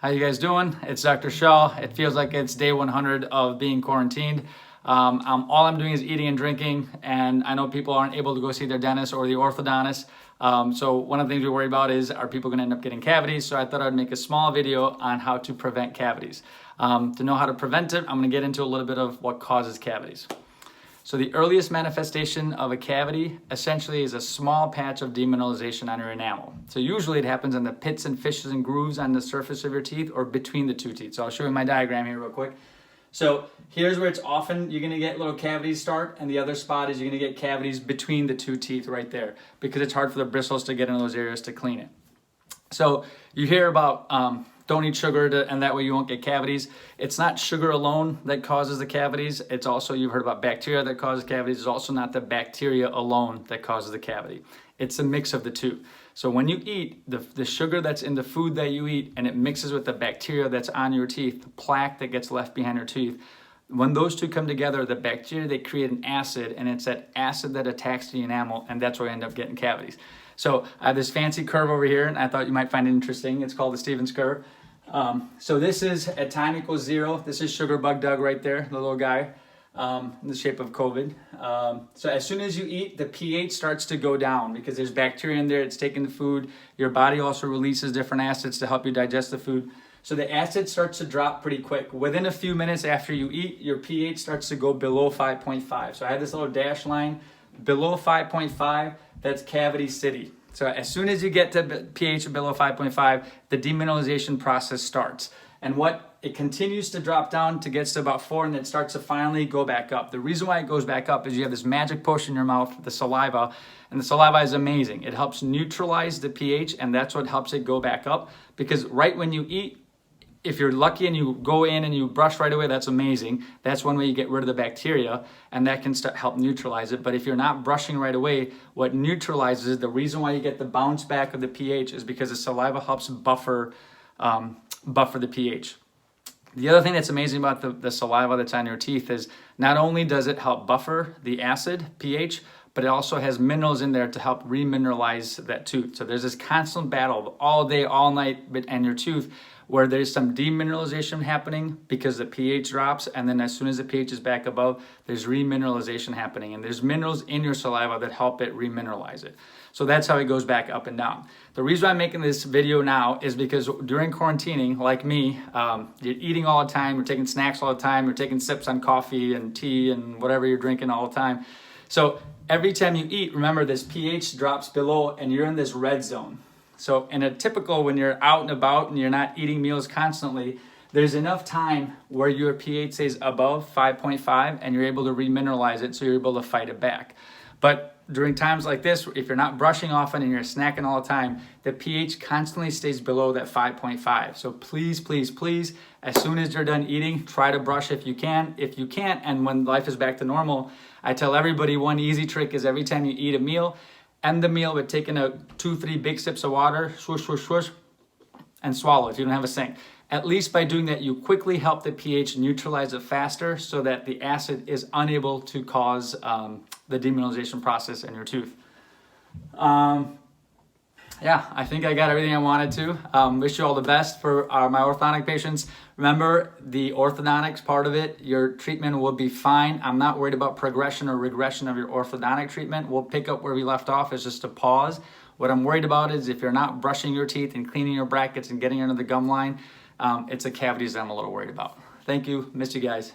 How you guys doing? It's Dr. Shaw. It feels like it's day 100 of being quarantined. All I'm doing is eating and drinking, and I know people aren't able to go see their dentist or the orthodontist. So one of the things we worry about is, are people going to end up getting cavities? So I thought I'd make a small video on how to prevent cavities. To know how to prevent it, I'm going to get into a little bit of what causes cavities. So the earliest manifestation of a cavity essentially is a small patch of demineralization on your enamel. So usually it happens in the pits and fissures and grooves on the surface of your teeth or between the two teeth. So I'll show you my diagram here real quick. So here's where it's often you're gonna get little cavities start, and the other spot is you're gonna get cavities between the two teeth right there because it's hard for the bristles to get into those areas to clean it. So you hear about don't eat sugar and that way you won't get cavities. It's not sugar alone that causes the cavities. It's also, you've heard about bacteria that causes cavities. It's also not the bacteria alone that causes the cavity. It's a mix of the two. So when you eat the sugar that's in the food that you eat and it mixes with the bacteria that's on your teeth, the plaque that gets left behind your teeth, when those two come together, the bacteria, they create an acid, and it's that acid that attacks the enamel, and that's where you end up getting cavities. So I have this fancy curve over here, and I thought you might find it interesting. It's called the Stevens curve. So this is at time equals 0. This is Sugar Bug Doug right there, the little guy, in the shape of COVID. So as soon as you eat, the pH starts to go down because there's bacteria in there. It's taking the food. Your body also releases different acids to help you digest the food. So the acid starts to drop pretty quick. Within a few minutes after you eat, your pH starts to go below 5.5. So I had this little dash line below 5.5. That's cavity city. So as soon as you get to pH below 5.5, the demineralization process starts. And it continues to drop down to get to about 4, and it starts to finally go back up. The reason why it goes back up is you have this magic potion in your mouth, the saliva, and the saliva is amazing. It helps neutralize the pH, and that's what helps it go back up. Because right when you eat, if you're lucky and you go in and you brush right away, that's amazing. That's one way you get rid of the bacteria, and that can help neutralize it. But if you're not brushing right away, what neutralizes it, the reason why you get the bounce back of the pH is because the saliva helps buffer the pH. The other thing that's amazing about the saliva that's on your teeth is not only does it help buffer the acid pH, but it also has minerals in there to help remineralize that tooth. So there's this constant battle all day, all night, and your tooth, where there's some demineralization happening because the pH drops, and then as soon as the pH is back above, there's remineralization happening, and there's minerals in your saliva that help it remineralize it. So that's how it goes back up and down. The reason I'm making this video now is because during quarantining, like me, you're eating all the time, you're taking snacks all the time, you're taking sips on coffee and tea and whatever you're drinking all the time. So every time you eat, remember this pH drops below and you're in this red zone. So in a typical, when you're out and about and you're not eating meals constantly, there's enough time where your pH stays above 5.5 and you're able to remineralize it, so you're able to fight it back. But during times like this, if you're not brushing often and you're snacking all the time, the pH constantly stays below that 5.5. So please, please, please, as soon as you're done eating, try to brush if you can. If you can't, and when life is back to normal, I tell everybody one easy trick is every time you eat a meal, end the meal with taking 2-3 big sips of water, swoosh, swoosh, swoosh, and swallow if you don't have a sink. At least by doing that, you quickly help the pH neutralize it faster so that the acid is unable to cause the demineralization process in your tooth. Yeah, I think I got everything I wanted to. Wish you all the best for my orthodontic patients. Remember, the orthodontics part of it, your treatment will be fine. I'm not worried about progression or regression of your orthodontic treatment. We'll pick up where we left off. It's just a pause. What I'm worried about is if you're not brushing your teeth and cleaning your brackets and getting under the gum line, it's the cavities that I'm a little worried about. Thank you. Miss you guys.